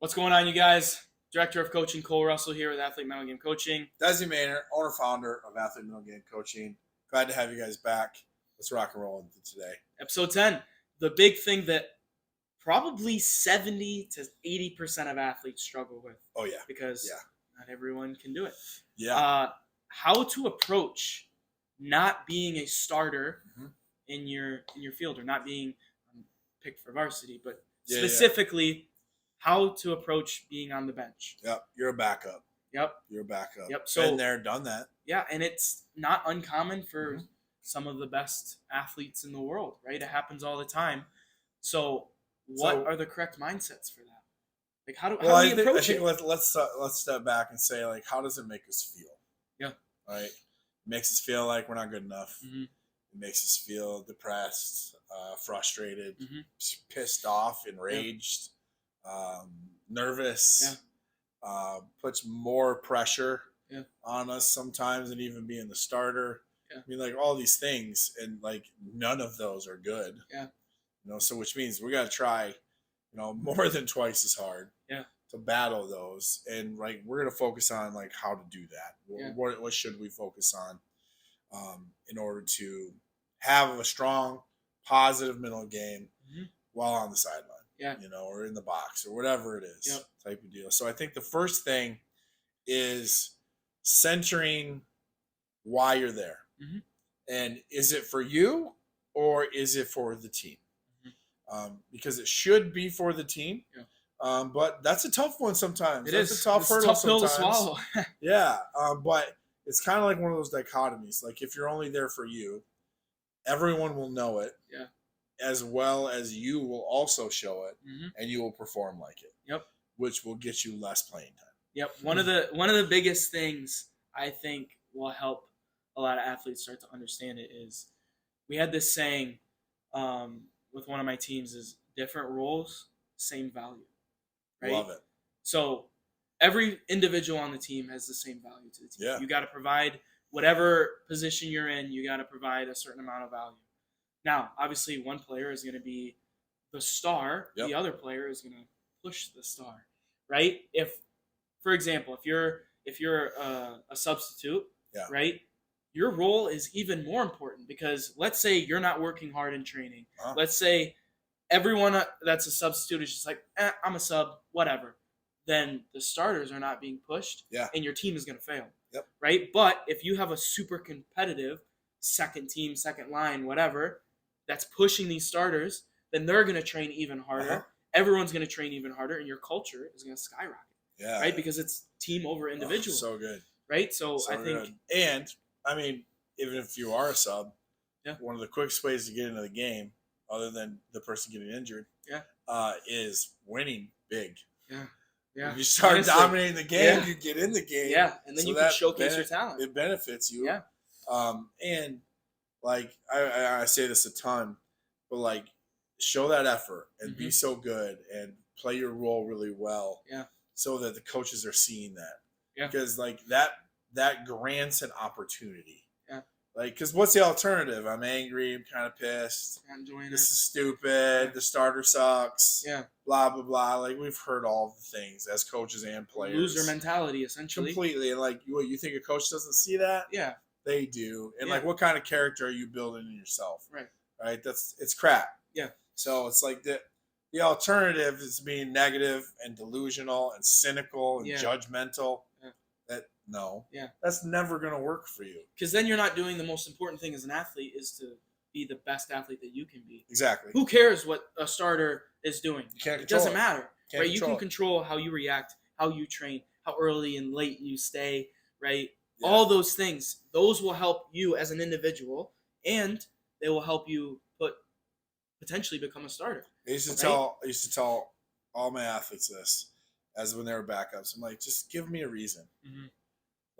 What's going on, you guys? Director of Coaching Cole Russell here with Athlete Mental Game Coaching. Desi Maynard, owner-founder of Athlete Mental Game Coaching. Glad to have you guys back. Let's rock and roll into today. Episode 10. The big thing that probably 70 to 80% of athletes struggle with. Oh, yeah. Because not everyone can do it. Yeah. How to approach not being a starter in your field, or not being picked for varsity, but specifically how to approach being on the bench. Yep. You're a backup. Yep. You're a backup. Yep. So, been there, done that. Yeah, and it's not uncommon for some of the best athletes in the world, right? It happens all the time. So what are the correct mindsets for that? Like, how do we approach it? Let's step back and say, like, how does it make us feel? Yeah. Right? It makes us feel like we're not good enough. Mm-hmm. It makes us feel depressed, frustrated, pissed off, enraged, nervous. Puts more pressure on us sometimes than even being the starter. I mean, like, all these things, and like none of those are good. So which means we got to try, more than twice as hard to battle those. And like, we're going to focus on like how to do that. What should we focus on in order to have a strong, positive mental game while on the sideline? Or in the box or whatever it is, type of deal. So I think the first thing is centering why you're there. And is it for you or is it for the team? Because it should be for the team. But that's a tough one sometimes. It's a tough hurdle pill to swallow. But it's kind of like one of those dichotomies. Like, if you're only there for you, everyone will know it. As well as you will also show it, and you will perform like it. Which will get you less playing time. One of the biggest things I think will help a lot of athletes start to understand it is, we had this saying with one of my teams, is different roles, same value. Right? Love it. So every individual on the team has the same value to the team. You got to provide whatever position you're in. You got to provide a certain amount of value. Now, obviously, one player is going to be the star. The other player is going to push the star, right? If, for example, if you're a substitute, right, your role is even more important, because let's say you're not working hard in training. Let's say everyone that's a substitute is just like, I'm a sub, whatever. Then the starters are not being pushed, and your team is going to fail, right? But if you have a super competitive second team, second line, whatever, that's pushing these starters, then they're going to train even harder. Everyone's going to train even harder, and your culture is going to skyrocket. Right? Because it's team over individual. So good. Right? So I think... Good. And, I mean, even if you are a sub, one of the quickest ways to get into the game, other than the person getting injured, is winning big. If you start dominating the game, you get in the game. And then you can showcase your talent. It benefits you. And like, I say this a ton, but like, show that effort and be so good and play your role really well. So that the coaches are seeing that. Because like that grants an opportunity. Like, because what's the alternative? I'm angry. I'm kind of pissed. Not enjoying this is stupid. The starter sucks. Blah, blah, blah. Like, we've heard all the things as coaches and players. Loser mentality, essentially. Completely. And like, you think a coach doesn't see that? They do. And like, what kind of character are you building in yourself? Right? It's crap. So it's like the alternative is being negative and delusional and cynical and judgmental. That's never going to work for you. Because then you're not doing the most important thing as an athlete, is to be the best athlete that you can be. Exactly. Who cares what a starter is doing? It doesn't matter. Right? You can control how you react, how you train, how early and late you stay, right? All those things. Those will help you as an individual, and they will help you potentially become a starter. I used to tell all my athletes this, as when they were backups. I'm like, just give me a reason.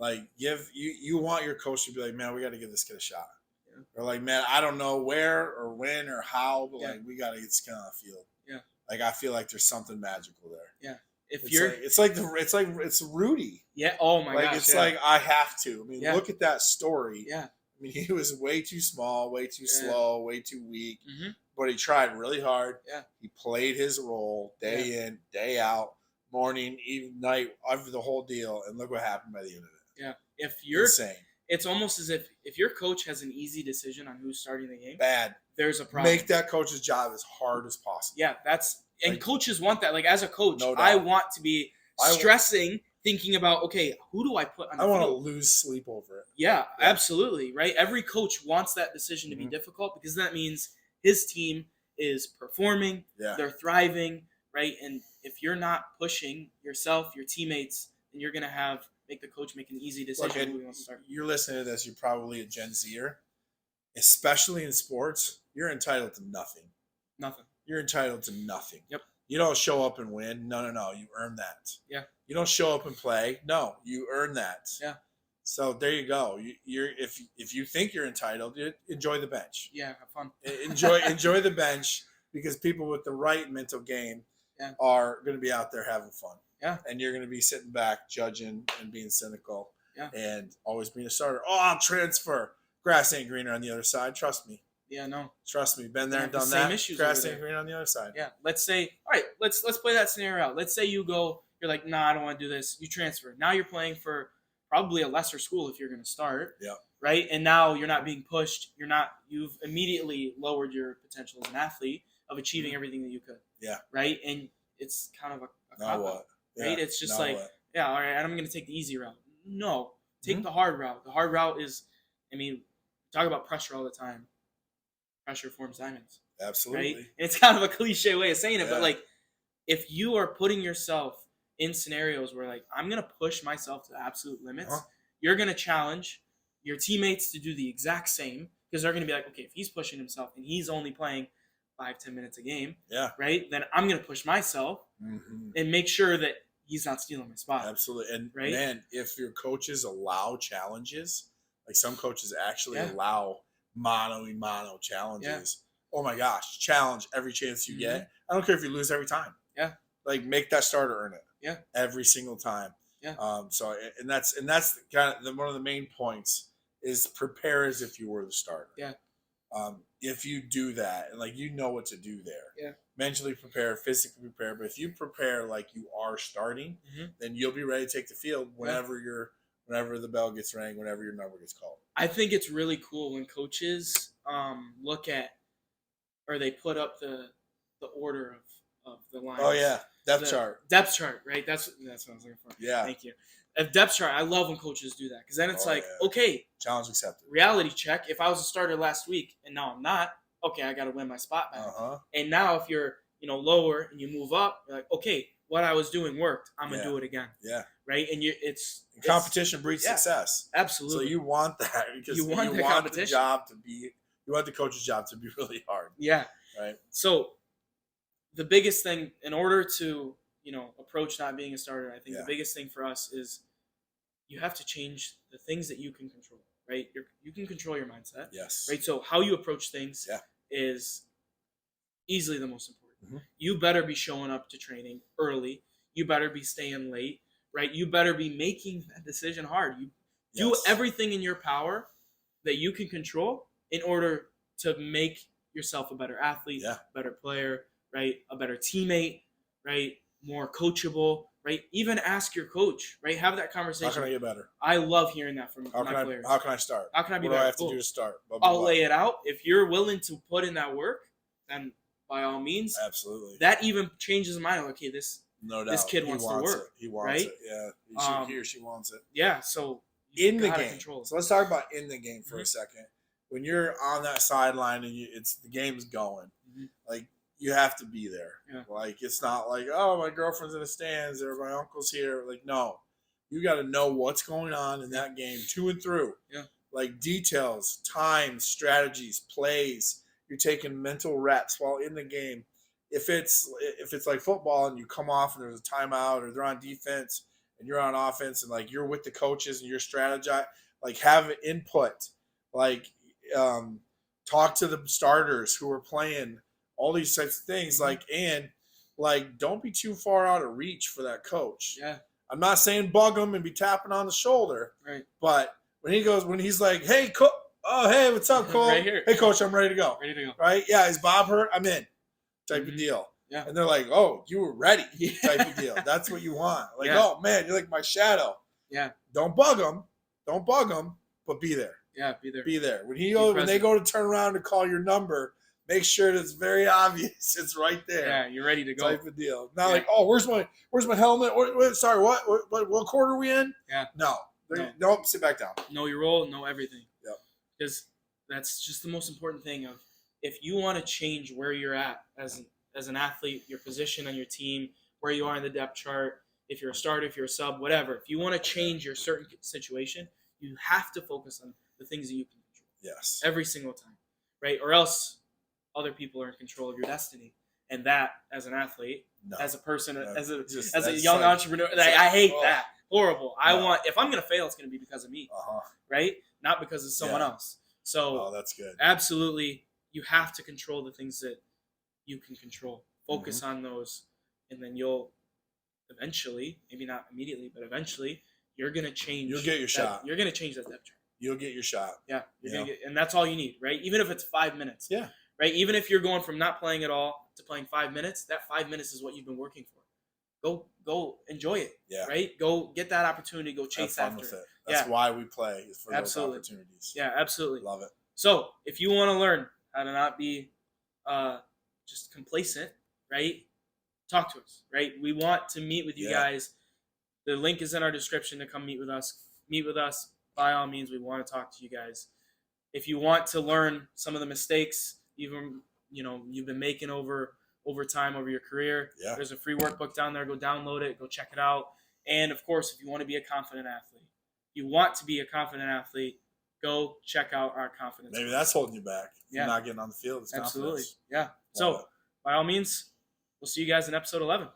Like, you want your coach to be like, man, we got to give this kid a shot. Or like, man, I don't know where or when or how, but like, we got to get this kid on the field. Like, I feel like there's something magical there. It's Rudy. Oh my gosh. It's like, I have to. I mean, look at that story. I mean, he was way too small, way too slow, way too weak. But he tried really hard. He played his role day in, day out, morning, evening, night, the whole deal, and look what happened by the end of it. Yeah. If you're insane. It's almost as if your coach has an easy decision on who's starting the game. Bad. There's a problem. Make that coach's job as hard as possible. Yeah, and coaches want that. Like as a coach, no doubt. I want to be stressing, thinking about, okay, who do I put on the field? I want to lose sleep over it. Yeah, absolutely. Right. Every coach wants that decision to be difficult because that means his team is performing. Yeah. They're thriving. Right. And if you're not pushing yourself, your teammates, then you're going to make the coach make an easy decision who he wants to start. You're listening to this, you're probably a Gen Zer. Especially in sports, you're entitled to nothing. Nothing. You're entitled to nothing. Yep. You don't show up and win. No. You earn that. Yeah. You don't show up and play. No, you earn that. Yeah. So there you go. If you think you're entitled, enjoy the bench. Yeah, have fun. enjoy the bench because people with the right mental game are going to be out there having fun. Yeah. And you're going to be sitting back, judging and being cynical. Yeah. And always being a starter. Oh, I'll transfer. Grass ain't greener on the other side. Trust me. Yeah, no. Trust me. Been there and done same that. Issues Grass ain't green on the other side. Yeah. Let's say, all right, let's play that scenario out. Let's say you're like, nah, I don't want to do this. You transfer. Now you're playing for probably a lesser school if you're going to start. Yeah. Right? And now you're not being pushed. You've immediately lowered your potential as an athlete of achieving everything that you could. Yeah. Right? And it's kind of a now what? Right? Yeah. It's just now like, what? yeah, all right, I'm going to take the easy route. No. Take the hard route. The hard route is, talk about pressure all the time. Pressure forms diamonds. Absolutely. Right? And it's kind of a cliche way of saying it, but like if you are putting yourself in scenarios where like I'm gonna push myself to absolute limits, you're gonna challenge your teammates to do the exact same because they're gonna be like, okay, if he's pushing himself and he's only playing 5-10 minutes a game, right? Then I'm gonna push myself and make sure that he's not stealing my spot. Absolutely. And man, if your coaches allow challenges, like some coaches actually allow mano-a-mano challenges. Oh my gosh, challenge every chance you get. I don't care if you lose every time. Yeah. Like make that starter earn it. Yeah. Every single time. Yeah. So and that's kind of one of the main points is prepare as if you were the starter. Yeah. If you do that and like you know what to do there. Yeah. Mentally prepare, physically prepare, but if you prepare like you are starting, then you'll be ready to take the field whenever the bell gets rang, whenever your number gets called. I think it's really cool when coaches look at or they put up the order of the lines. Oh yeah, depth chart, right? That's what I was looking for. Yeah, thank you. A depth chart. I love when coaches do that because then it's okay, challenge accepted. Reality check. If I was a starter last week and now I'm not, okay, I got to win my spot back. And now if you're lower and you move up, you're like, okay, what I was doing worked. I'm gonna do it again. Yeah. Right. And competition breeds success. Absolutely. So you want that because you want the coach's job to be really hard. Yeah. Right. So the biggest thing in order to approach not being a starter, I think the biggest thing for us is you have to change the things that you can control. Right. You can control your mindset. Yes. Right. So how you approach things is easily the most important. You better be showing up to training early. You better be staying late, right? You better be making that decision hard. You do everything in your power that you can control in order to make yourself a better athlete, better player, right? A better teammate, right? More coachable, right? Even ask your coach, right? Have that conversation. How can I get better? I love hearing that from my players. How can I start? How can I be better? What do I have to do to start? Blah, blah, I'll blah. lay it out. If you're willing to put in that work, then by all means, absolutely. That even changes my mind. Okay, this kid wants to work. He wants it. Yeah, he or she wants it. Yeah. So in the game. So let's talk about in the game for a second. When you're on that sideline and the game's going, like you have to be there. Yeah. Like it's not like, oh, my girlfriend's in the stands or my uncle's here. Like no, you got to know what's going on in that game to and through. Yeah. Like details, times, strategies, plays. You're taking mental reps while in the game. If it's like football and you come off and there's a timeout or they're on defense and you're on offense and like you're with the coaches and you're strategizing, like have input, like talk to the starters who are playing, all these types of things, like and like don't be too far out of reach for that coach. Yeah. I'm not saying bug him and be tapping on the shoulder, right? But when he's like, hey, coach. Oh, hey, what's up, Cole? Right here. Hey, coach, I'm ready to go. Ready to go. Right? Yeah, is Bob hurt? I'm in. Type of deal. Yeah. And they're like, oh, you were ready type Yeah. of deal. That's what you want. Like, Yeah. oh, man, you're like my shadow. Yeah. Don't bug them. Don't bug them, but be there. Yeah, be there. Be there. When they go to turn around and call your number, make sure that it's very obvious. It's right there. Yeah, you're ready to go. Type of deal. Not like, oh, where's my helmet? Sorry, what quarter are we in? Yeah. No. Nope, sit back down. Know your role, know everything. Yep. Because that's just the most important thing of if you want to change where you're at as an athlete, your position on your team, where you are in the depth chart, if you're a starter, if you're a sub, whatever. If you want to change your certain situation, you have to focus on the things that you can control. Yes. Every single time, right? Or else other people are in control of your destiny. And that, as an athlete, as a person, as a young entrepreneur, I hate that. Horrible. No. If I'm going to fail, it's going to be because of me, right? Not because of someone else. So that's good. Absolutely, you have to control the things that you can control. Focus on those, and then you'll eventually, maybe not immediately, but eventually, you're going to change. You'll get your shot. You're going to change that depth chart. You'll get your shot. Yeah. And that's all you need, right? Even if it's 5 minutes. Yeah. Right? Even if you're going from not playing at all to playing 5 minutes, that 5 minutes is what you've been working for. Go enjoy it. Yeah. Right? Go get that opportunity. Go chase after it. That's why we play, is for those opportunities. Yeah, absolutely. Love it. So if you want to learn how to not be just complacent, right? Talk to us, right? We want to meet with you guys. The link is in our description to come meet with us. Meet with us. By all means, we want to talk to you guys. If you want to learn some of the mistakes you've been making over time, over your career, there's a free workbook down there. Go download it. Go check it out. And of course, if you want to be a confident athlete, go check out our confidence. Maybe that's holding you back. You're not getting on the field. It's absolutely. Confidence. Yeah. So by all means, we'll see you guys in episode 11.